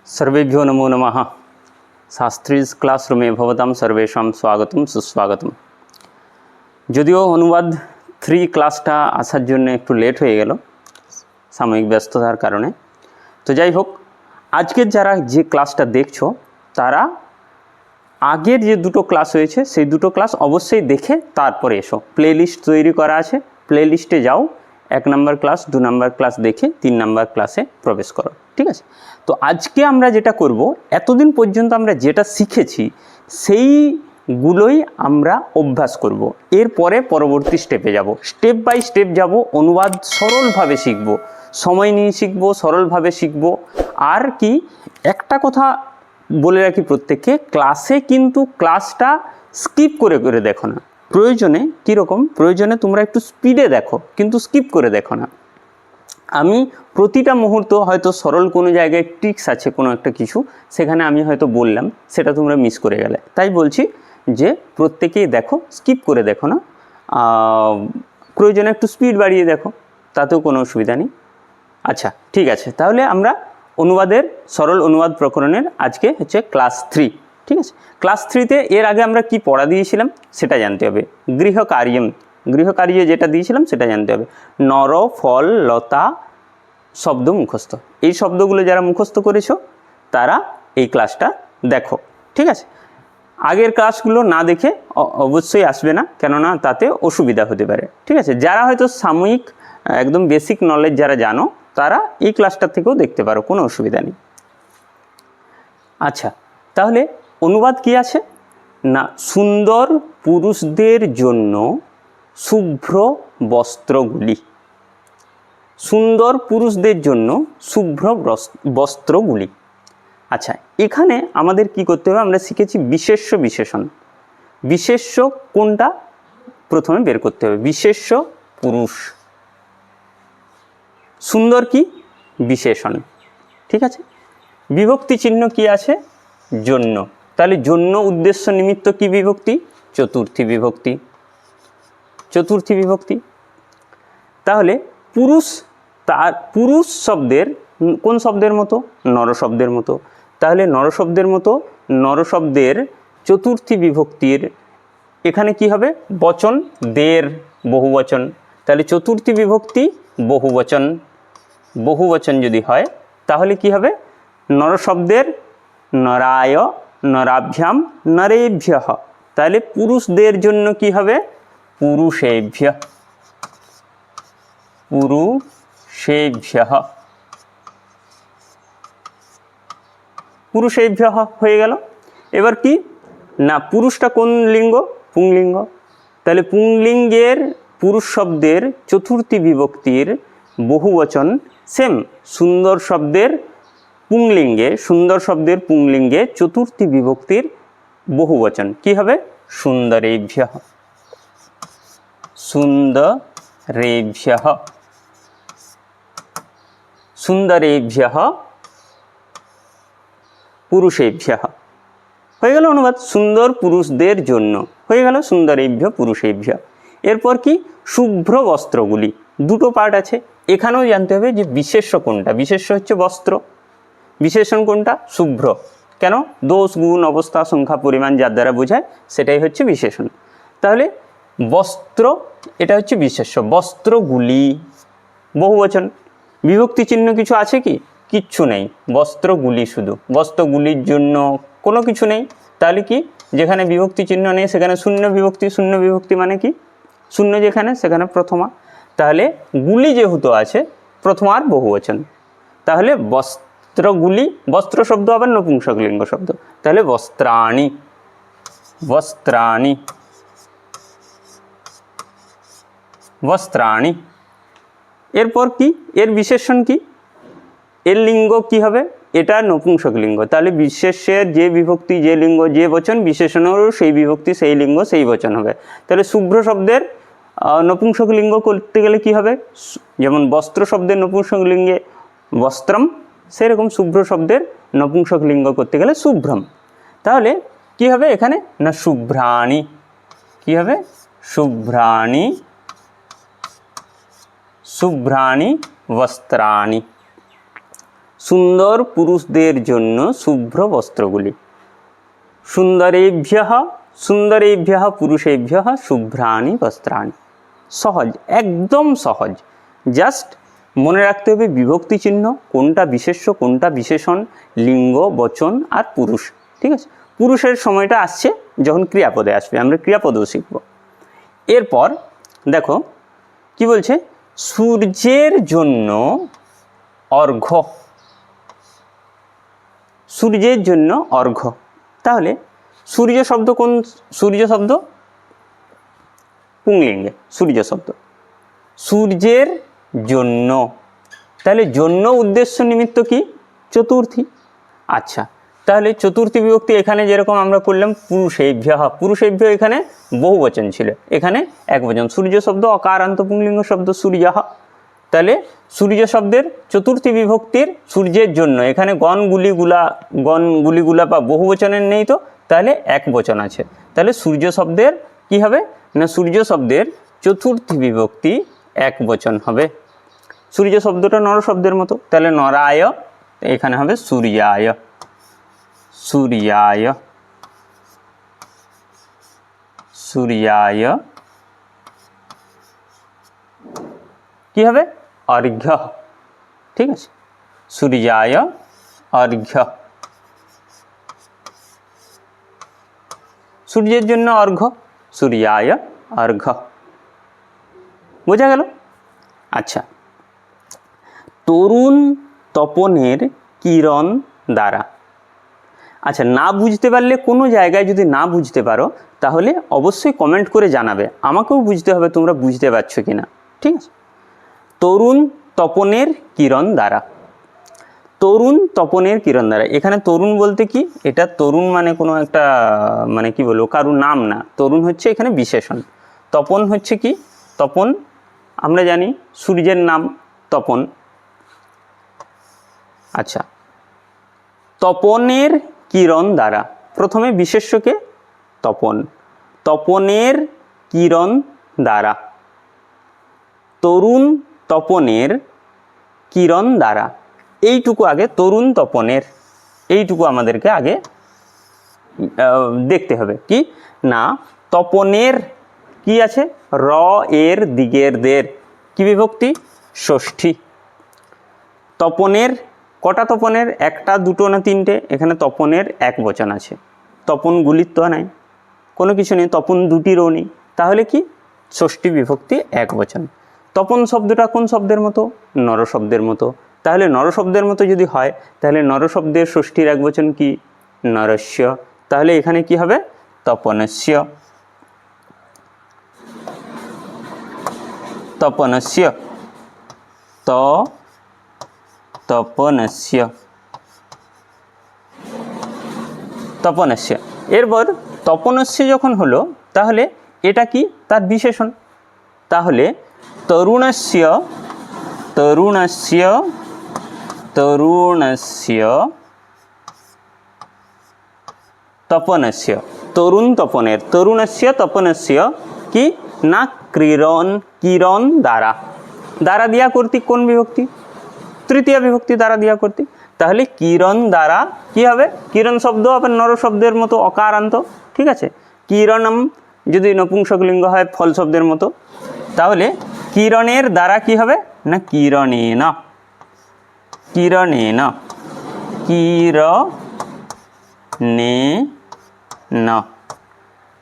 सर्वेभ्यो नमो नमः। शास्त्रीज क्लासरूमे भवतां सर्वेषां स्वागतम सुस्वागतम। যদিও অনুবাদ 3 ক্লাসটা আসার জন্য একটু লেট হয়ে গেল সাময়িক ব্যস্ততার কারণে, তো যাই হোক, আজকের যারা যে ক্লাসটা দেখছো তারা আগের যে দুটো ক্লাস হয়েছে সেই দুটো ক্লাস অবশ্যই দেখে তারপরে এসো। প্লেলিস্ট তৈরি করা আছে, প্লেলিস্টে যাও, 1 নম্বর ক্লাস 2 নম্বর ক্লাস দেখে 3 নম্বর ক্লাসে প্রবেশ করো, ঠিক আছে? তো আজকে আমরা যেটা করব, এতদিন পর্যন্ত আমরা যেটা শিখেছি সেইগুলোই আমরা অভ্যাস করব। এরপরে পরবর্তী স্টেপে যাব, স্টেপ বাই স্টেপ যাব, অনুবাদ সরলভাবে শিখব, সময় নিয়ে শিখব, সরলভাবে শিখব। আর কি একটা কথা বলে রাখি প্রত্যেককে, ক্লাসে কিন্তু ক্লাসটা স্কিপ করে করে দেখো না। প্রয়োজনে কীরকম, প্রয়োজনে তোমরা একটু স্পিডে দেখো, কিন্তু স্কিপ করে দেখো না। আমি প্রতিটা মুহূর্ত হয়তো সরল কোনো জায়গায় ট্রিক্স আছে কোনো একটা কিছু, সেখানে আমি হয়তো বললাম, সেটা তোমরা মিস করে গেলে। তাই বলছি যে প্রত্যেকেই দেখো, স্কিপ করে দেখো না। প্রয়োজনে একটু স্পিড বাড়িয়ে দেখো, তাতেও কোনো অসুবিধা নেই। আচ্ছা, ঠিক আছে, তাহলে আমরা অনুবাদের সরল অনুবাদ প্রকরণের আজকে হচ্ছে ক্লাস 3, ঠিক আছে? ক্লাস 3তে এর আগে আমরা কি পড়া দিয়েছিলাম সেটা জানতে হবে। গৃহকার্য যেটা দিয়েছিলাম সেটা জানতে হবে। নর, ফল, লতা শব্দ মুখস্থ। এই শব্দগুলো যারা মুখস্থ করেছো তারা এই ক্লাসটা দেখো, ঠিক আছে? আগের ক্লাসগুলো না দেখে অবশ্যই আসবে না, কেননা তাতে অসুবিধা হতে পারে, ঠিক আছে? যারা হয়তো সাময়িক একদম বেসিক নলেজ যারা জানো তারা এই ক্লাসটা থেকেও দেখতে পারো, কোনো অসুবিধা নেই। আচ্ছা, তাহলে অনুবাদ কি আছে না, সুন্দর পুরুষদের জন্য শুভ্র বস্ত্রগুলি। সুন্দর পুরুষদের জন্য শুভ্র বস্ত্রগুলি। আচ্ছা, এখানে আমাদের কি করতে হবে, আমরা শিখেছি বিশেষ্য বিশেষণ। বিশেষ্য কোনটা প্রথমে বের করতে হবে, বিশেষ্য পুরুষ, সুন্দর কি বিশেষণ, ঠিক আছে? বিভক্তি চিহ্ন কি আছে, জন্য। তাহলে জন্য উদ্দেশ্য নিমিত্ত কি বিভক্তি, চতুর্থী বিভক্তি, চতুর্থী বিভক্তি। তাহলে পুরুষ, তার পুরুষ শব্দের কোন শব্দের মতো, নর শব্দের মতো। তাহলে নর শব্দের মতো, নর শব্দের চতুর্থী বিভক্তির এখানে কি হবে, বচন, দের, বহুবচন। তাহলে চতুর্থী বিভক্তি বহুবচন, বহুবচন যদি হয় তাহলে কি হবে, নর শব্দের নরায়, নরাভ্যাম, নরেভ্যঃ। তাহলে পুরুষদের জন্য কি হবে, পুরুষেভ্যঃ, পুরুষেভ্যঃ, পুরুষেভ্যঃ হয়ে গেল। এবার কি না, পুরুষটা কোন লিঙ্গ, পুংলিঙ্গ। তাহলে পুংলিঙ্গের পুরুষ শব্দের চতুর্থী বিভক্তির বহুবচন সেম সুন্দর শব্দের পুংলিঙ্গে, সুন্দর শব্দের পুংলিঙ্গে চতুর্থী বিভক্তির বহুবচন কি হবে, সুন্দরেভ্যঃ, সুন্দরেভ্যঃ, সুন্দরেভ্যঃ, পুরুষেভ্যঃ। হয়ে গেল অনুবাদ, সুন্দর পুরুষদের জন্য হয়ে গেল সুন্দরেভ্য পুরুষেভ্যঃ। এরপর কি, শুভ্র বস্ত্রগুলি। দুটো পার্ট আছে, এখানেও জানতে হবে যে বিশেষ্য কোনটা। বিশেষ্য হচ্ছে বস্ত্র, বিশেষণ কোনটা, শুভ্র। কেন, দোষ, গুণ, অবস্থা, সংখ্যা, পরিমাণ যার দ্বারা বোঝায় সেটাই হচ্ছে বিশেষণ। তাহলে বস্ত্র এটা হচ্ছে বিশেষ্য, বস্ত্রগুলি বহুবচন। বিভক্তি চিহ্ন কিছু আছে কি, কিচ্ছু নেই, বস্ত্রগুলি শুধু, বস্ত্রগুলির জন্য কোনো কিছু নেই। তাহলে কি, যেখানে বিভক্তি চিহ্ন নেই সেখানে শূন্য বিভক্তি। শূন্য বিভক্তি মানে কি, শূন্য যেখানে সেখানে প্রথমা। তাহলে গুলি যেহেতু আছে প্রথমার বহুবচন, তাহলে বস্ত্রগুলি, বস্ত্র শব্দ আবার নপুংসকলিঙ্গ শব্দ। তাহলে বস্ত্রাণি, বস্ত্রাণি, বস্ত্রাণি। এরপর কি, এর বিশেষণ কি, এর লিঙ্গ কি হবে, এটা নপুংসকলিঙ্গ। তাহলে বিশেষ্যের যে বিভক্তি, যে লিঙ্গ, যে বচন, বিশেষণেরও সেই বিভক্তি, সেই লিঙ্গ, সেই বচন হবে। তাহলে শুভ্র শব্দের নপুংসকলিঙ্গ করতে গেলে কি হবে, যেমন বস্ত্র শব্দের নপুংসকলিঙ্গে বস্ত্রম, সেরকম শুভ্র শব্দের নপুংসকলিঙ্গ করতে গেলে শুভ্রম। তাহলে কি হবে এখানে না, শুভ্রাণি, কি হবে, শুভ্রাণি, শুভ্রাণি বস্ত্রাণি, সুন্দর পুরুষদের জন্য শুভ্র বস্ত্রগুলি। সুন্দরেভ্যঃ সুন্দরেভ্যঃ পুরুষেভ্যঃ শুভ্রাণি বস্ত্রাণি। সহজ, একদম সহজ। জাস্ট মনে রাখতে হবে বিভক্তি চিহ্ন, কোনটা বিশেষ্য কোনটা বিশেষণ, লিঙ্গ, বচন আর পুরুষ। ঠিক আছে, পুরুষের সময়টা আসছে যখন ক্রিয়াপদে আসবে, আমরা ক্রিয়াপদও শিখব। এরপর দেখো কি বলছে, সূর্যের জন্য অর্ঘ্য। সূর্যের জন্য অর্ঘ্য। তাহলে সূর্য শব্দ কোন সূর্য শব্দ? পুংলিঙ্গে সূর্য শব্দ। সূর্যের জন্য, তাহলে জন্য উদ্দেশ্য নিমিত্ত কি? চতুর্থী। আচ্ছা, তাহলে চতুর্থী বিভক্তি এখানে যেরকম আমরা করলাম পুরুষেভ্যঃ, পুরুষেভ্য এখানে বহু বচন ছিল, এখানে এক বচন। সূর্য শব্দ অকারান্ত পুংলিঙ্গ শব্দ সূর্যঃ। তাহলে সূর্য শব্দের চতুর্থী বিভক্তির সূর্যের জন্য এখানে গণগুলিগুলা বা বহু বচনের নেই, তো তাহলে এক বচন আছে। তাহলে সূর্য শব্দের কি হবে না, সূর্য শব্দের চতুর্থী বিভক্তি এক বচন হবে। সূর্য শব্দটা নর শব্দের মতো, তাহলে নরায়, এখানে হবে সূর্যায়। সূর্যায়, সূর্যায় কি হবে? অর্ঘ্য। ঠিক আছে, সূর্যায় অর্ঘ্য। সূর্যের জন্য অর্ঘ্য, সূর্যায় অর্ঘ্য। বোঝা গেল? আচ্ছা, তরুণ তপনের কিরণ দ্বারা। আচ্ছা, না বুঝতে পারলে, কোনো জায়গায় যদি না বুঝতে পারো তাহলে অবশ্যই কমেন্ট করে জানাবে, আমাকেও বুঝতে হবে তোমরা বুঝতে পারছো কি না। ঠিক আছে, তরুণ তপনের কিরণ দ্বারা। তরুণ তপনের কিরণ দ্বারা, এখানে তরুণ বলতে কি, এটা তরুণ মানে কোনো একটা মানে কি বলবো কারুর নাম না, তরুণ হচ্ছে এখানে বিশেষণ। তপন হচ্ছে কি? তপন আমরা জানি সূর্যের নাম তপন। আচ্ছা, তপনের কিরণ দ্বারা, প্রথমে বিশেষ্যকে তপন, তপনের কিরণ দ্বারা। তরুণ তপনের কিরণ দ্বারা, এইটুকু আগে তরুণ তপনের, এইটুকু আমাদেরকে আগে দেখতে হবে কি না, তপনের কি আছে? র এর দিগের দের, কি বিভক্তি? ষষ্ঠী। তপনের কটা তপনের? একটা, দুটো না তিনটে? এখানে তপনের এক বচন আছে, তপনগুলির তো নাই, কোনো কিছু নেই, তপন দুটিরও নেই, তাহলে কি? ষষ্ঠী বিভক্তি এক বচন। তপন শব্দটা কোন শব্দের মতো? নর শব্দের মতো। তাহলে নর শব্দের মতো যদি হয় তাহলে নর শব্দের ষষ্ঠীর এক বচন কি? নরস্য। তাহলে এখানে কি হবে? তপনস্য। তপনস্য, তপনস্য, তপনস্য। এরপর তপনস্য যখন হলো তাহলে এটা কি? তার বিশেষণ। তাহলে তরুণস্য, তরুণস্য, তরুণস্য তপনস্য, তরুণ তপনের, তরুণস্য তপনস্য কি না? কিরণ, কিরণ দ্বারা। দ্বারা দিয়া কর্তৃক কোন বিভক্তি? তৃতীয় বিভক্তি, দ্বারা দিয়া কর্তৃক। তাহলে কিরণ দ্বারা কি হবে? কিরণ শব্দ আবার নর শব্দের মতো অকারান্ত। ঠিক আছে, কিরণম যদি নপুংসকলিঙ্গ হয় ফল শব্দের মতো, তাহলে কিরণের দ্বারা কি হবে না? কিরণেন, কিরণেন, কিরণেন।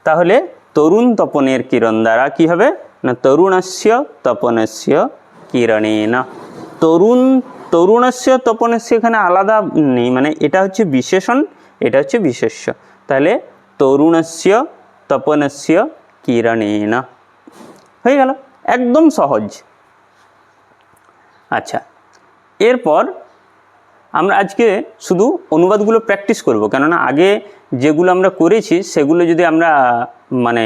তাহলে তরুণ তপনের কিরণ দ্বারা কি হবে না? তরুণস্য তপনস্য কিরণেন। তরুণ, তরুণস্য তপনস্য এখানে আলাদা নেই, মানে এটা হচ্ছে বিশেষণ, এটা হচ্ছে বিশেষ্য। তাহলে তরুণস্য তপনস্য কিরণেন হয়ে গেল, একদম সহজ। আচ্ছা, এরপর আমরা আজকে শুধু অনুবাদগুলো প্র্যাকটিস করব, কেননা আগে যেগুলো আমরা করেছি সেগুলো যদি আমরা মানে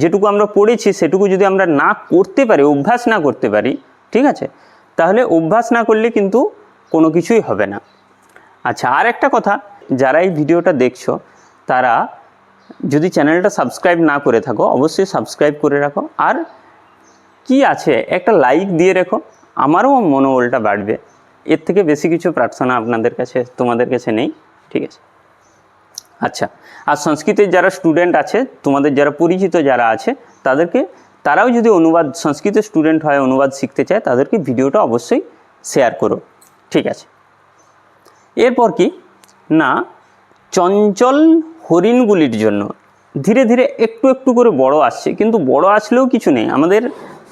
যেটুকু আমরা পড়েছি সেটুকু যদি আমরা না করতে পারি, অভ্যাস না করতে পারি, ঠিক আছে, তাহলে অভ্যাস না করলে কিন্তু কোনো কিছুই হবে না। আচ্ছা, আর একটা কথা, যারা এই ভিডিওটা দেখছো তারা যদি চ্যানেলটা সাবস্ক্রাইব না করে থাকো অবশ্যই সাবস্ক্রাইব করে রাখো, আর কি আছে একটা লাইক দিয়ে রেখো, আমারও মনোবলটা বাড়বে। এর থেকে বেশি কিছু প্রার্থনা আপনাদের কাছে তোমাদের কাছে নেই, ঠিক আছে। আচ্ছা, আর সংস্কৃতের যারা স্টুডেন্ট আছে, তোমাদের যারা পরিচিত যারা আছে, তারাও যদি অনুবাদ সংস্কৃতের স্টুডেন্ট হয়, অনুবাদ শিখতে চায়, তাদেরকে ভিডিওটা অবশ্যই শেয়ার করো, ঠিক আছে। এরপর কি না, চঞ্চল হরিণগুলির জন্য ধীরে ধীরে একটু একটু করে বড় আসছে, কিন্তু বড় আসলেও কিছু নেই, আমাদের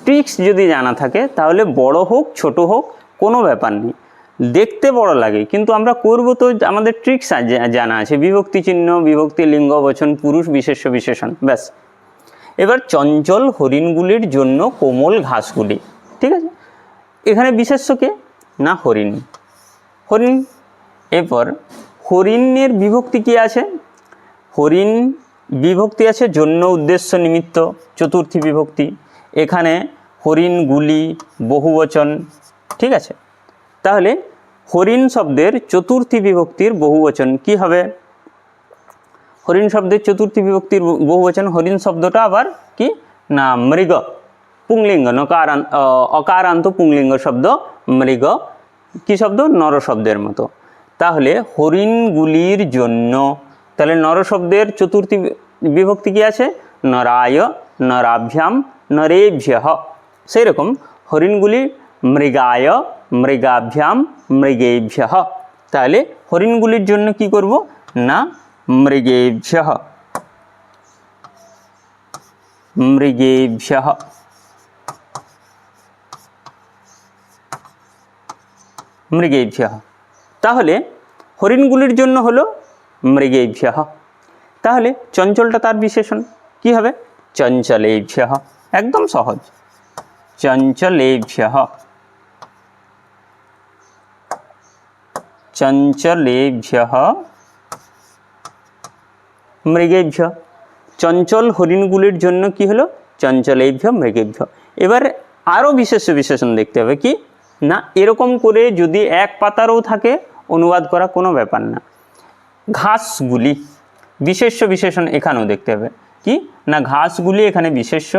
ট্রিক্স যদি জানা থাকে তাহলে বড় হোক ছোট হোক কোনো ব্যাপার নেই। দেখতে বড় লাগে কিন্তু আমরা করব তো আমাদের ট্রিক্স জানা আছে, বিভক্তি চিহ্ন, বিভক্তি, লিঙ্গ, বচন, পুরুষ, বিশেষ্য, বিশেষণ, ব্যাস। এবার চঞ্চল হরিণগুলির জন্য কোমল ঘাসগুলি, ঠিক আছে। এখানে বিশেষ্য কে না হরিণ, হরিণ। এরপর হরিণের বিভক্তি কি আছে, হরিণ বিভক্তি আছে জন্য, উদ্দেশ্য, নিমিত্ত, চতুর্থী বিভক্তি। এখানে হরিণগুলি বহুবচন, ঠিক আছে। তাহলে হরিণ শব্দের চতুর্থী বিভক্তির বহুবচন কি হবে, হরিণ শব্দের চতুর্থী বিভক্তির বহুবচন, হরিণ শব্দটা আবার কি না মৃগ, পুংলিঙ্গ, অকারান্ত পুংলিঙ্গ শব্দ মৃগ, কি শব্দ, নর শব্দের মতো। তাহলে হরিণগুলির জন্য, তাহলে নর শব্দের চতুর্থী বিভক্তি কি আছে, নরায়, নরাভ্যাম, নরেভ্যঃ। সেই রকম হরিণগুলি মৃগায়, মৃগাভ্যাম, মৃগেভ্যঃ। তাহলে হরিণগুলির জন্য কি করব না মৃগেভ্যঃ, মৃগেভ্যঃ, মৃগেভ্যঃ। তাহলে হরিণগুলির জন্য হলো মৃগেভ্যঃ। তাহলে চঞ্চলটা তার বিশেষণ কি হবে, চঞ্চলেভ্যঃ, একদম সহজ, চঞ্চলেভ্যঃ, চঞ্চলেভ্যঃ, মৃগেভ্যঃ। চঞ্চল হরিণগুলির জন্য কি হলো, চঞ্চলেভ্য, মৃগেভ্য। এবার আরও বিশেষণ দেখতে হবে কি না, এরকম করে যদি এক পাতারও থাকে অনুবাদ করা কোনো ব্যাপার না। ঘাসগুলি বিশেষ্য বিশেষণ এখানেও দেখতে হবে কি না, ঘাসগুলি এখানে বিশেষ্য,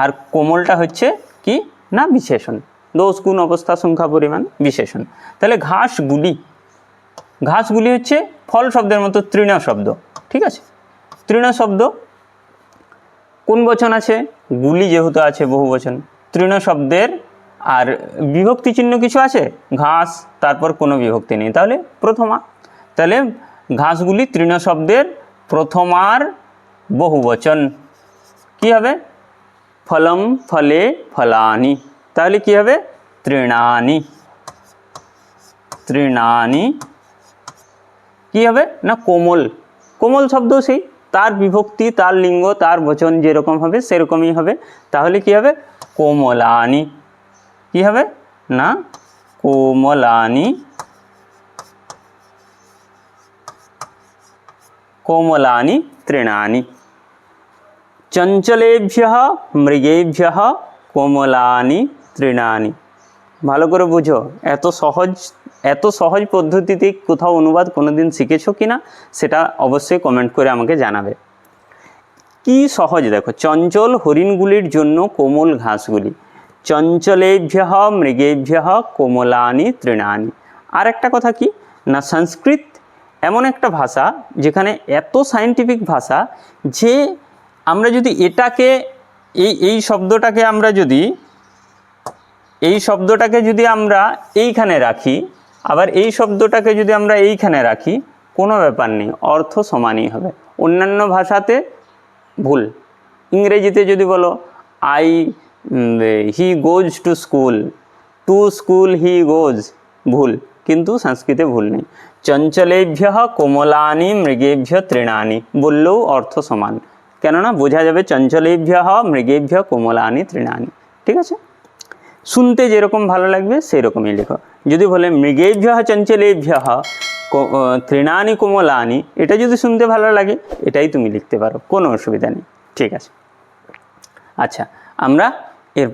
আর কোমলটা হচ্ছে কি না বিশেষণ, দোষ, গুণ, অবস্থা, সংখ্যা, পরিমাণ, বিশেষণ। তাহলে ঘাসগুলি, ঘাসগুলি হচ্ছে ফল শব্দের মতো তৃণ শব্দ, ঠিক আছে। তৃণ শব্দ কোন বচন আছে, গুলি যেহেতু আছে বহু বচন, তৃণ শব্দের আর বিভক্তি চিহ্ন কিছু আছে, ঘাস, তারপর কোনো বিভক্তি নেই, তাহলে প্রথমা। তাহলে ঘাসগুলি তৃণ শব্দের প্রথমার বহুবচন কি হবে, ফলম, ফলে, ফলানি। তাহলে কি হবে তৃণানি, তৃণানি। কি হবে না কোমল, কোমল শব্দ সেই, তার বিভক্তি, তার লিঙ্গ, তার বচন যেরকম হবে সেরকমই হবে। তাহলে কি হবে কোমলানি, কি হবে না কোমলানি, কোমলানি, তৃণানি। চঞ্চলেভ্যঃ, মৃগেভ্যঃ, কোমলানি, তৃণানি। ভালো করে বুঝো, এত সহজ পদ্ধতিতে কোথাও অনুবাদ কোনোদিন শিখেছো কি না সেটা অবশ্যই কমেন্ট করে আমাকে জানাবে। কি সহজ দেখো, চঞ্চল হরিণগুলির জন্য কোমল ঘাসগুলি, চঞ্চলেভ্যঃ, মৃগেভ্যঃ, কোমলানি, তৃণানি। আর একটা কথা কি না, সংস্কৃত এমন একটা ভাষা যেখানে এত সায়েন্টিফিক ভাষা যে আমরা যদি এটাকে এই শব্দটাকে যদি আমরা এইখানে রাখি, আবার এই শব্দটাকে যদি আমরা এইখানে রাখি, কোনো ব্যাপার নেই, অর্থ সমানই হবে। অন্যান্য ভাষাতে ভুল, ইংরেজিতে যদি বলো হি গোজ টু স্কুল হি গোজ, ভুল, কিন্তু সংস্কৃতে ভুল নেই। চঞ্চলেভ্যঃ, কোমলানি, মৃগেভ্য, তৃণানি বললেও অর্থ সমান, কেননা বোঝা যাবে চঞ্চলেভ্যঃ, মৃগেভ্য, কোমলানি, তৃণানি, ঠিক আছে। শুনতে যেরকম ভালো লাগবে সেই রকমই লেখো। যদি বলে মৃগেভ্যঃ, চঞ্চলেভ্যঃ, তৃণানি, কোমলানি, এটা যদি শুনতে ভালো লাগে এটাই তুমি লিখতে পারো, কোনো অসুবিধা নেই, ঠিক আছে। আচ্ছা, আমরা এর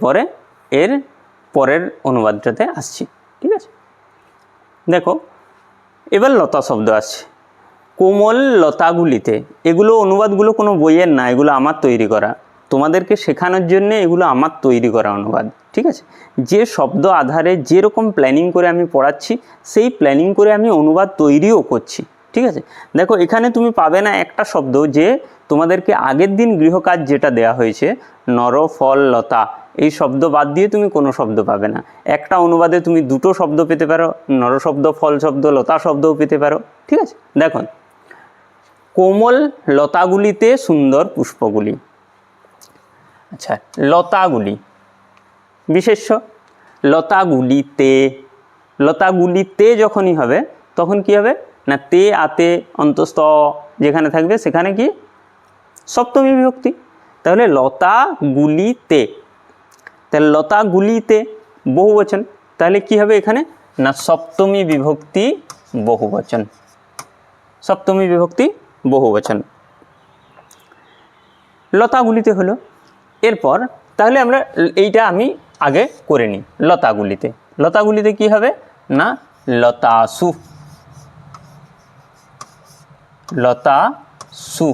পরের অনুবাদটাতে আসছি, ঠিক আছে। দেখো এবার লতা শব্দ আসছে, কোমল লতাগুলিতে। এগুলো অনুবাদগুলো কোনো বইয়ের না, এগুলো আমার তৈরি করা। তোমাদেরকে শেখানোর জন্য এগুলো আমার তৈরি করা অনুবাদ, ঠিক আছে। যে শব্দ আধারে যেরকম প্ল্যানিং করে আমি পড়াচ্ছি সেই প্ল্যানিং করে আমি অনুবাদ তৈরিও করছি, ঠিক আছে। দেখো এখানে তুমি পাবে না একটা শব্দ যে তোমাদেরকে আগের দিন গৃহকাজ যেটা দেয়া হয়েছে নর ফল লতা, এই শব্দ বাদ দিয়ে তুমি কোনো শব্দ পাবে না। একটা অনুবাদে তুমি দুটো শব্দ পেতে পারো, নর শব্দ, ফল শব্দ, লতা শব্দও পেতে পারো, ঠিক আছে। দেখো কোমল লতাগুলিতে সুন্দর পুষ্পগুলি। আচ্ছা, লতাগুলি বিশেষ্য, লতাগুলিতে, লতাগুলিতে যখনই হবে তখন কি হবে না তে আতে অন্তস্থ যেখানে থাকবে সেখানে কি সপ্তমী বিভক্তি। তাহলে লতাগুলিতে, তাহলে লতাগুলিতে বহুবচন, তাহলে কি হবে এখানে না সপ্তমী বিভক্তি বহুবচন, সপ্তমী বিভক্তি বহুবচন লতাগুলিতে হলো। এরপর তাহলে আমরা এইটা আমি আগে করে নিই। লতাগুলিতে, লতাগুলিতে কি হবে না লতাসু, লতাসু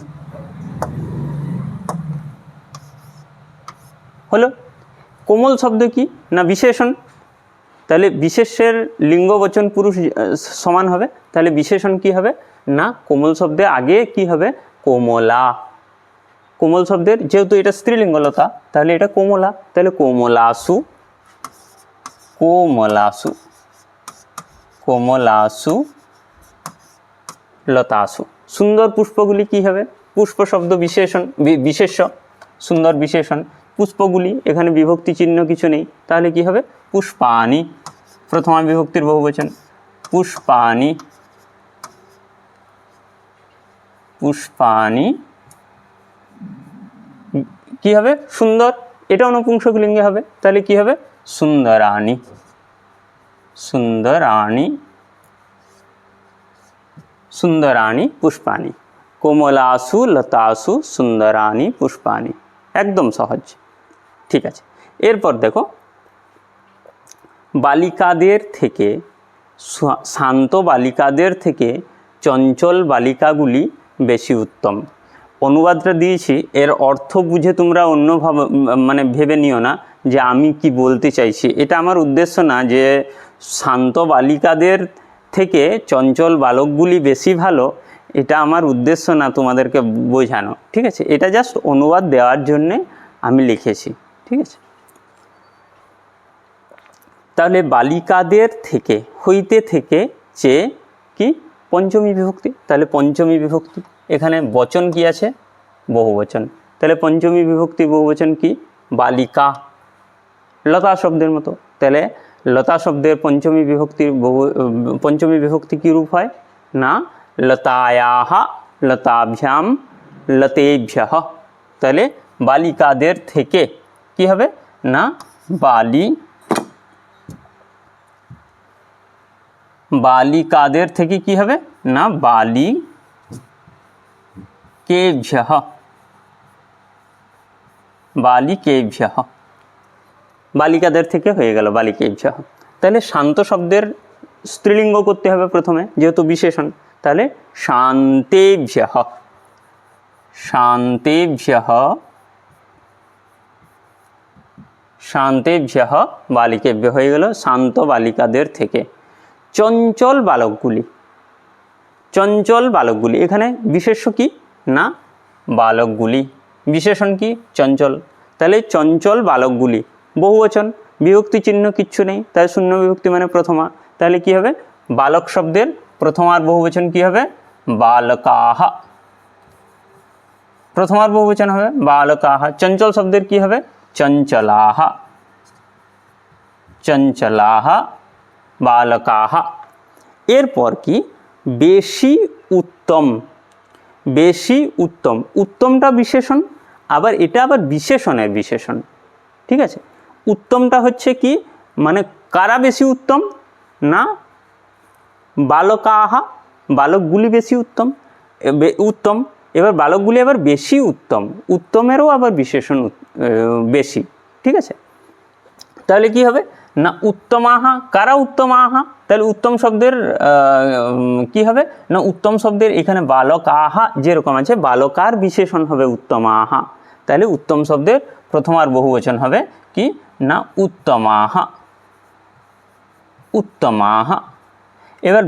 হলো। কোমল শব্দ কি না বিশেষণ, তাহলে বিশেষ্যের লিঙ্গ বচন পুরুষ সমান হবে, তাহলে বিশেষণ কি হবে না কোমল শব্দের আগে কি হবে কোমলা। কোমল শব্দের যেহেতু এটা স্ত্রীলিঙ্গ লতা তাহলে এটা কোমলা, তাহলে কোমলাসু, কোমলাসু, কোমলাসু লতাসু। সুন্দর পুষ্পগুলি কি হবে পুষ্প শব্দ বিশেষণ, বিশেষ্য, সুন্দর বিশেষণ। পুষ্পগুলি এখানে বিভক্তি চিহ্ন কিছু নেই, তাহলে কি হবে পুষ্পানি, প্রথমা বিভক্তির বহুবচন পুষ্পানি, পুষ্পানি কি হবে সুন্দর, এটা নপুংসকলিঙ্গে হবে, তাহলে কি হবে সুন্দরানি, সুন্দরানি, সুন্দরানি পুষ্পানি। কোমলাসু লতাসু সুন্দরানি পুষ্পানি, একদম সহজ, ঠিক আছে। এরপর দেখো বালিকাদের থেকে, শান্ত বালিকাদের থেকে চঞ্চল বালিকাগুলি বেশি উত্তম। অনুবাদটা দিয়েছি, এর অর্থ বুঝে তোমরা অন্যভাবে মানে ভেবে নিও না যে আমি কি বলতে চাইছি। এটা আমার উদ্দেশ্য না যে শান্ত বালিকাদের থেকে চঞ্চল বালকগুলি বেশি ভালো, এটা আমার উদ্দেশ্য না তোমাদেরকে বোঝানো, ঠিক আছে। এটা জাস্ট অনুবাদ দেওয়ার জন্যে আমি লিখেছি, ঠিক আছে। তাহলে বালিকাদের থেকে, হইতে থেকে, চেয়ে কি পঞ্চমী বিভক্তি, তাহলে পঞ্চমী বিভক্তি এখানে বচন কি আছে বহুবচন, তাহলে পঞ্চমী বিভক্তি বহুবচন কি বালিকা, লতা শব্দের মতো। তাহলে লতা শব্দের পঞ্চমী বিভক্তির পঞ্চমী বিভক্তি কী রূপ হয় না লতায়াহ, লতাভ্যাম, লতেভ্যঃ। তাহলে বালিকাদের থেকে কি হবে না বালিকাদের থেকে কি হবে না বালিকেভ্যঃ, বালিকেভ্যঃ, বালিকাদের থেকে হয়ে গেল বালিকেভ্যঃ। তাহলে শান্ত শব্দের স্ত্রীলিঙ্গ করতে হবে প্রথমে যেহেতু বিশেষণ, তাহলে শান্তেভ্যঃ, শান্তেভ্যঃ, শান্তেভ্যঃ বালিকেভ্য হয়ে গেল শান্ত বালিকাদের থেকে। চঞ্চল বালকগুলি, চঞ্চল বালকগুলি এখানে বিশেষ্য কি না বালকগুলি, বিশেষণ কি চঞ্চল, তাহলে চঞ্চল বালকগুলি বহুবচন, বিভক্তি চিহ্ন কিচ্ছু নেই, তাহলে শূন্য বিভক্তি মানে প্রথমা, তাহলে কি হবে বালক শব্দের প্রথমার বহুবচন কি হবে বালকাহ, প্রথমার বহুবচন হবে বালকাহ। চঞ্চল শব্দের কি হবে চঞ্চলাহ, চঞ্চলাহ বালকাহ। এরপর কি বেশি উত্তম, বেশি উত্তম, উত্তমটা বিশেষণ, আবার এটা আবার বিশেষণের বিশেষণ, ঠিক আছে। উত্তমটা হচ্ছে কি মানে কারা বেশি উত্তম না বালকাহা, বালকগুলি বেশি উত্তম, উত্তম। এবার বালকগুলি আবার বেশি উত্তম, উত্তমেরও আবার বিশেষণ বেশি, ঠিক আছে। তাহলে কি হবে না উত্তমাহা, কারা উত্তমাহা, তাহলে উত্তম শব্দের কি হবে না উত্তম শব্দের এখানে বালকাহা যেরকম আছে বালকার বিশেষণ হবে উত্তমাহা, তাহলে উত্তম শব্দের প্রথম আর বহুবচন হবে কি না উত্তমাহ, উত্তমাহ। এবার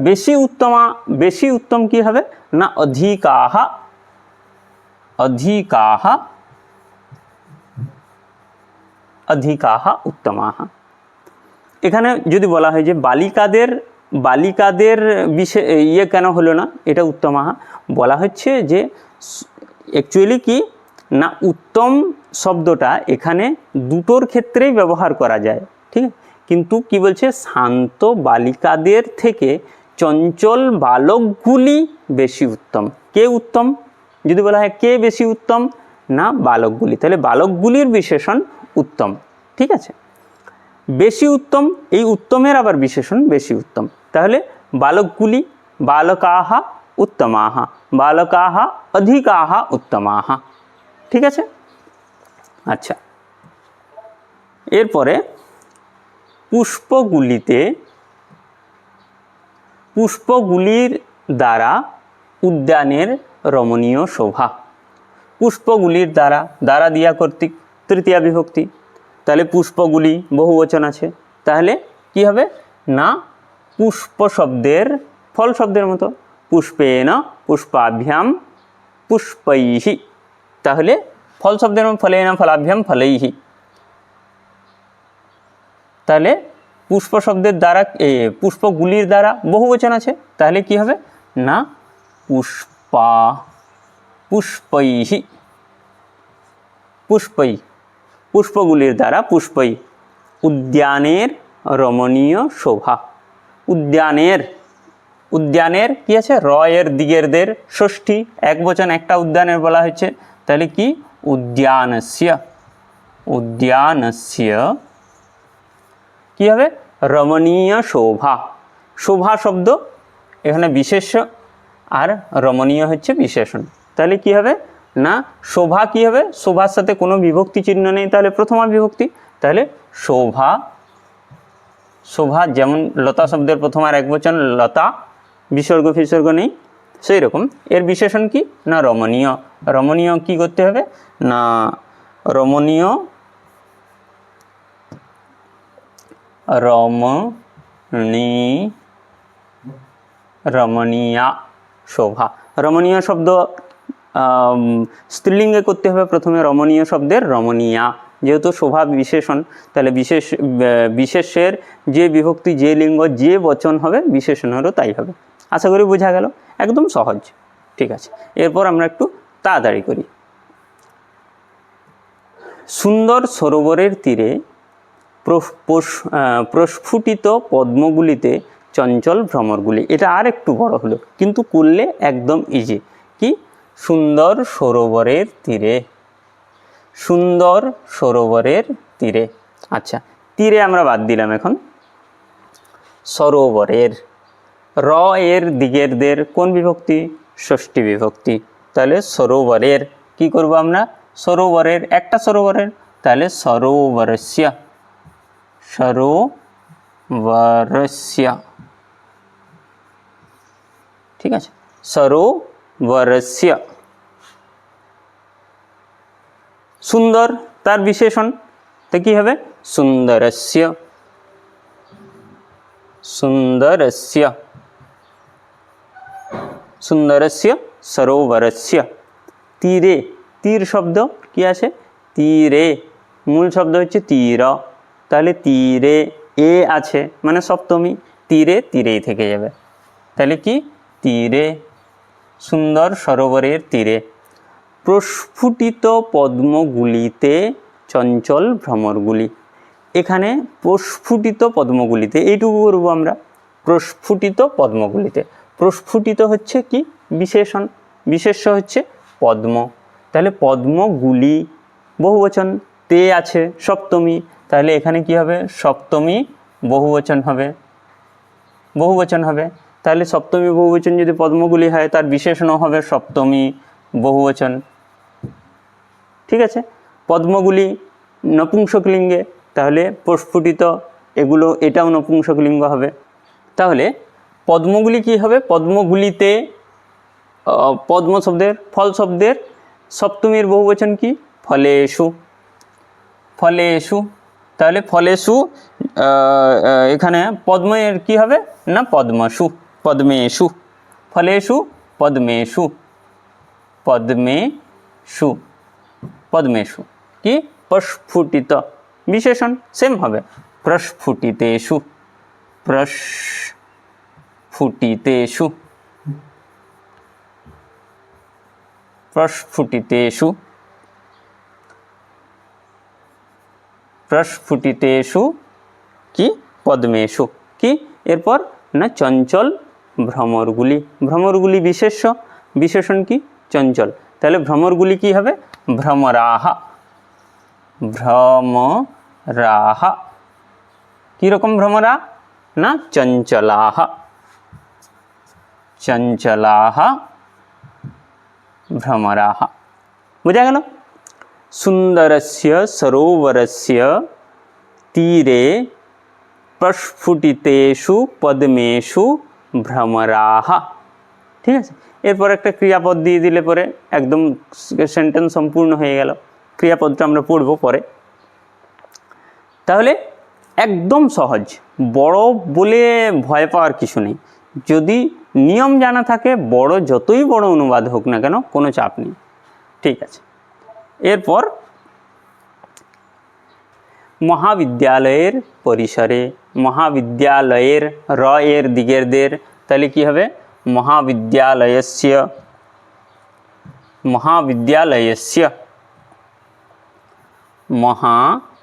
বেশি উত্তম কি হবে না অধিকাহ, অধিকাহ, অধিকাহ উত্তমাহ। এখানে যদি বলা হয় যে বালিকাদের বিষয় ইয়ে কেন হলো না এটা উত্তমাহ, বলা হচ্ছে যে অ্যাকচুয়ালি কি না উত্তম শব্দটা এখানে দুটোর ক্ষেত্রেই ব্যবহার করা যায়, ঠিক আছে, কিন্তু কি বলছে শান্ত বালিকাদের থেকে চঞ্চল বালকগুলি বেশি উত্তম। কে উত্তম যদি বলা হয় কে বেশি উত্তম না বালকগুলি, তাহলে বালকগুলির বিশেষণ উত্তম, ঠিক আছে। বেশি উত্তম, এই উত্তমের আবার বিশেষণ বেশি উত্তম, তাহলে বালকগুলি বালকাহ উত্তমাহ, বালকাহ অধিকাহ উত্তমাহ, ঠিক আছে। আচ্ছা, এরপরে পুষ্পগুলির দ্বারা উদ্যানের রমণীয় শোভা। পুষ্পগুলির দ্বারা দিয়া কর্তৃক তৃতীয়া বিভক্তি, তাহলে পুষ্পগুলি বহুবচন আছে, তাহলে কি হবে না পুষ্প শব্দের ফল শব্দের মতো পুষ্পেন পুষ্পাভ্যাম পুষ্পৈহি, তাহলে ফল শব্দের মতো ফলেন ফলাভ্যাম ফলৈহি, তাহলে পুষ্প শব্দের দ্বারা পুষ্পগুলির দ্বারা বহুবচন আছে, তাহলে কি হবে না পুষ্পৈহি, পুষ্পগুলির দ্বারা পুষ্পৈ। উদ্যানের রমণীয় শোভা, উদ্যানের কি আছে র এর দিগের দের ষষ্ঠী একবচন একটা উদ্যানের বলা হয়েছে, তাহলে কি উদ্যানস্য কি হবে রমণীয় শোভা। শোভা শব্দ এখানে বিশেষ্য আর রমণীয় হচ্ছে বিশেষণ, তাহলে কি হবে না শোভা কি হবে শোভার সাথে কোনো বিভক্তি চিহ্ন নেই, তাহলে প্রথমা বিভক্তি, তাহলে শোভা যেমন লতা শব্দের প্রথম আর একবচন লতা, বিসর্গ ফিসর্গ নেই, সেই রকম এর বিশেষণ কি না রমণীয়। রমণীয় কি করতে হবে না রমণীয়া শোভা। রমণীয় শব্দ স্ত্রীলিঙ্গে করতে হবে প্রথমে রমণীয় শব্দের রমণীয়া, যেহেতু শোভা বিশেষণ, তাহলে বিশেষের যে বিভক্তি যে লিঙ্গ যে বচন হবে বিশেষণেরও তাই হবে। আশা করি বোঝা গেল, একদম সহজ, ঠিক আছে। এরপর আমরা একটু তাড়াতাড়ি করি। সুন্দর সরোবরের তীরে প্রস্ফুটিত পদ্মগুলিতে চঞ্চল ভ্রমরগুলি, এটা আর একটু বড় হলো কিন্তু করলে একদম ইজি। কি সুন্দর সরোবরের তীরে, সুন্দর সরোবরের তীরে, আচ্ছা তীরে আমরা বাদ দিলাম, এখন সরোবরের র এর দিগের দের কোন বিভক্তি ষষ্ঠী বিভক্তি, তাহলে সরোবরের কি করব আমরা সরোবরের একটা সরোবরের, তাহলে সরোবরস্য, ঠিক আছে সরোবরস্য। সুন্দর তার বিশেষণ, তো কি হবে সুন্দরস্য, সরোবরস্য। তীরে, তীর শব্দ কি আছে তীরে, মূল শব্দ হচ্ছে তীর, তাহলে তীরে এ আছে মানে সপ্তমী, তীরেই থেকে যাবে, তাহলে কি তীরে, সুন্দর সরোবরের তীরে। প্রস্ফুটিত পদ্মগুলিতে চঞ্চল ভ্রমরগুলি, এখানে প্রস্ফুটিত পদ্মগুলিতে এইটুকু করবো আমরা, প্রস্ফুটিত পদ্মগুলিতে। প্রস্ফুটিত হচ্ছে কি বিশেষণ, বিশেষ্য হচ্ছে পদ্ম, তাহলে পদ্মগুলি বহুবচন, তে আছে সপ্তমী, তাহলে এখানে কি হবে সপ্তমী বহুবচন হবে, তাহলে সপ্তমী বহুবচন যদি পদ্মগুলি হয় তার বিশেষণও হবে সপ্তমী বহুবচন, ঠিক আছে। পদ্মগুলি নপুংসকলিঙ্গে, তাহলে প্রস্ফুটিত এগুলো এটাও নপুংসকলিঙ্গ হবে, তাহলে পদ্মগুলি কি হবে পদ্মগুলিতে পদ্ম শব্দের ফল শব্দের সপ্তমীর বহুবচন কি ফলেষু ফলেষু, তাহলে ফলেষু এখানে পদ্মের কি হবে না পদ্মসু, পদ্মেষু, ফলেষু পদ্মেষু, পদ্মেষু, পদ্মেষু কি প্রস্ফুটিত বিশেষণ সেম হবে, প্রস্ফুটিতেষু, প্রস্ফুটিতেষু, প্রস্ফুটিতেষু, প্রস্ফুটিতেষু কি পদ্মেষু কি, এরপর না চঞ্চল ভ্রমরগুলি, ভ্রমরগুলি বিশেষ্য, বিশেষণ কি চঞ্চল, তাহলে ভ্রমরগুলি কি হবে ভ্রমরাহা, ভ্রমরাহা, কীরকম ভ্রমরা না চঞ্চলাহা, চঞ্চলাহা ভ্রমরাহা। বোঝা গেল? সুন্দরস্য সরোবরস্য তীরে প্রস্ফুটিতেষু পদ্মেষু ভ্রমরাহা। ঠিক আছে, এরপর একটা ক্রিয়াপদ দিয়ে দিলে পরে একদম সেন্টেন্স সম্পূর্ণ হয়ে গেল। ক্রিয়াপদটা আমরা পড়ব পরে। তাহলে একদম সহজ, বড় বলে ভয় পাওয়ার কিছু নেই। যদি নিয়ম জানা থাকে, বড় যতই বড় অনুবাদ হোক না কেন কোনো চাপ নেই। ঠিক আছে, এরপর মহাবিদ্যালয়ের পরিসরে, মহাবিদ্যালয়ের র এর দিকের দের, তাহলে কি হবে মহাবিদ্যালয়স্য, মহাবিদ্যালয়স্য, মহাবিদ্যালয়স্য,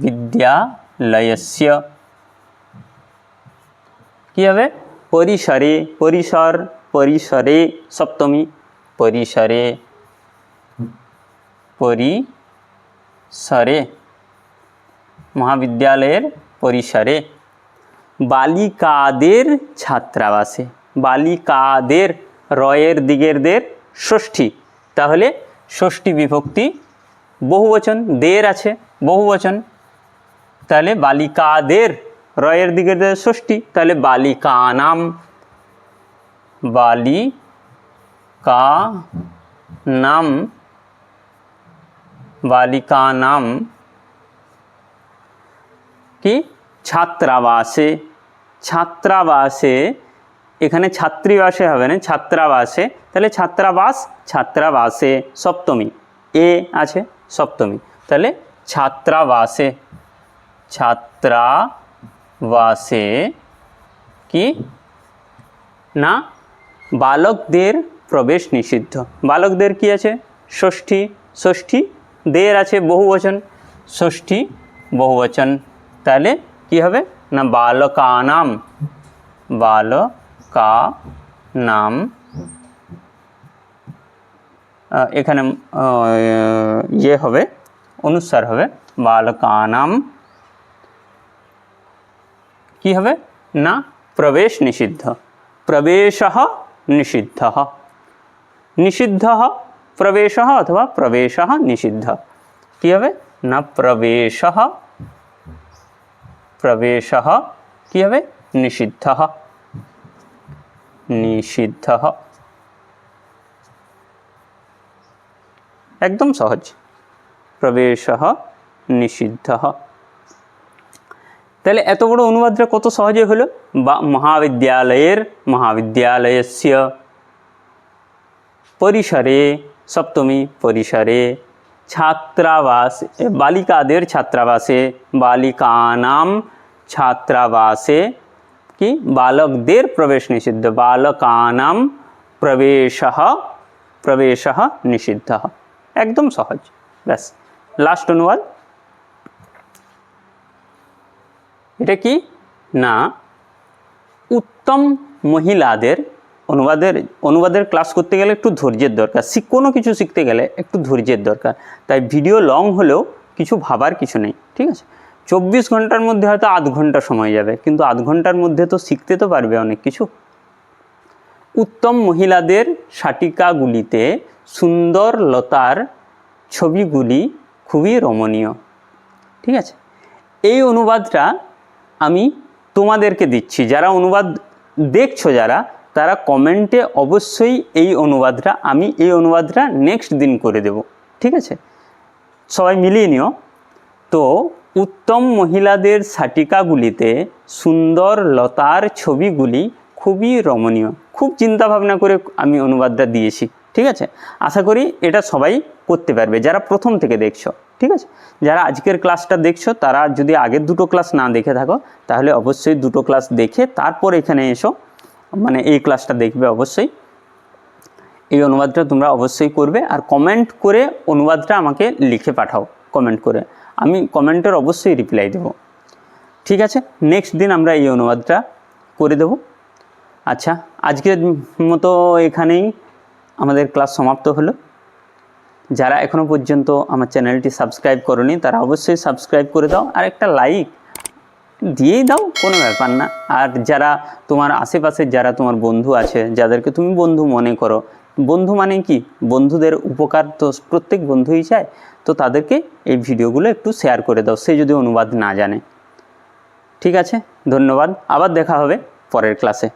বিদ্যালয়স্য কি হবে পরিসরে, পরিসর, পরিসরে সপ্তমী, পরিসরে, পরিসরে, মহাবিদ্যালয়ের পরিসরে, বালিকাদের ছাত্রাবাসে, বালিকাদের রয়ের দিকের দের ষষ্ঠী, তাহলে ষষ্ঠী বিভক্তি বহুবচন, দের আছে বহুবচন, তাহলে বালিকাদের রয়ের দিকের দের ষষ্ঠী, তাহলে বালিকানাম, বালিকানাম, বালিকানাম কি ছাত্রাবাসে, ছাত্রাবাসে, এখানে ছাত্রীবাসে হবে না ছাত্রাবাসে, তাহলে ছাত্রাবাস, ছাত্রাবাসে সপ্তমী, এ আছে সপ্তমী, তাহলে ছাত্রাবাসে, ছাত্রাবাসে কি না বালকদের প্রবেশ নিষিদ্ধ, বালকদের কি আছে ষষ্ঠী, ষষ্ঠী দের আছে বহুবচন, ষষ্ঠী বহুবচন, তাহলে কি হবে না বালকানাম, বালকানাম, এখানে ইয়ে হবে অনুস্বার হবে বালকানাম কি হবে না প্রবেশ নিষিদ্ধ, প্রবেশঃ নিষিদ্ধঃ, নিষিদ্ধঃ প্রবেশঃ অথবা প্রবেশঃ নিষিদ্ধ, কি হবে না প্রবেশঃ, প্রবেশঃ কি হবে নিষিদ্ধঃ, নিষিদ্ধঃ, একদম সহজ, প্রবেশঃ নিষিদ্ধঃ। তাহলে এত বড় অনুবাদটা কত সহজে হলো, বা মহাবিদ্যালয়ের, মহাবিদ্যালয়স্য পরিসরে সপ্তমী, পরিসরে, ছাত্রাবাস বালিকাদের ছাত্রাবাসে, বালিকানাম ছাত্রাবাসে কি বালকদের প্রবেশ নিষিদ্ধ, বালকানাম প্রবেশঃ, প্রবেশঃ নিষিদ্ধঃ, একদম সহজ। ব্যাস লাস্ট অনুবাদ, এটা কি না উত্তম মহিলাদের, অনুবাদের ক্লাস করতে গেলে একটু ধৈর্যের দরকার, কোনো কিছু শিখতে গেলে একটু ধৈর্যের দরকার, তাই ভিডিও লং হলেও কিছু ভাবার কিছু নেই। ঠিক আছে, 24 ঘন্টার মধ্যে হয়তো আধ ঘন্টা সময় যাবে, কিন্তু আধ ঘন্টার মধ্যে তো শিখতে তো পারবে অনেক কিছু। উত্তম মহিলাদের শাটিকাগুলিতে সুন্দর লতার ছবিগুলি খুবই রমণীয়। ঠিক আছে, এই অনুবাদটা আমি তোমাদেরকে দিচ্ছি, যারা অনুবাদ দেখছো, যারা তারা কমেন্টে অবশ্যই এই অনুবাদটা, আমি এই অনুবাদটা নেক্সট দিন করে দেব, ঠিক আছে? সবাই মিলিয়ে নিও। তো উত্তম মহিলাদের শাটিকাগুলিতে সুন্দর লতার ছবিগুলি খুবই রমণীয়। খুব চিন্তা ভাবনা করে আমি অনুবাদটা দিয়েছি, ঠিক আছে? আশা করি এটা সবাই করতে পারবে যারা প্রথম থেকে দেখছো, ঠিক আছে? যারা আজকের ক্লাসটা দেখছো তারা যদি আগের দুটো ক্লাস না দেখে থাকো তাহলে অবশ্যই দুটো ক্লাস দেখে তারপর এখানে এসো, মানে এই ক্লাসটা দেখবে অবশ্যই। এই অনুবাদটা তোমরা অবশ্যই করবে, আর কমেন্ট করে অনুবাদটা আমাকে লিখে পাঠাও কমেন্ট করে, আমি কমেন্টের অবশ্যই রিপ্লাই দেব, ঠিক আছে? নেক্সট দিন আমরা এই অনুবাদটা করে দেব। আচ্ছা, আজকের মতো এখানেই আমাদের ক্লাস সমাপ্ত হলো। যারা এখনও পর্যন্ত আমার চ্যানেলটি সাবস্ক্রাইব করোনি তারা অবশ্যই সাবস্ক্রাইব করে দাও, আর একটা লাইক দিয়েই দাও, কোনো ব্যাপার না। আর যারা তোমার আশেপাশে যারা তোমার বন্ধু আছে, যাদেরকে তুমি বন্ধু মনে করো, বন্ধু মানে কি, বন্ধুদের উপকার তো প্রত্যেক বন্ধুই চায়, তো তাদেরকে এই ভিডিওগুলো একটু শেয়ার করে দাও, সে যদি অনুবাদ না জানে, ঠিক আছে? ধন্যবাদ, আবার দেখা হবে পরের ক্লাসে।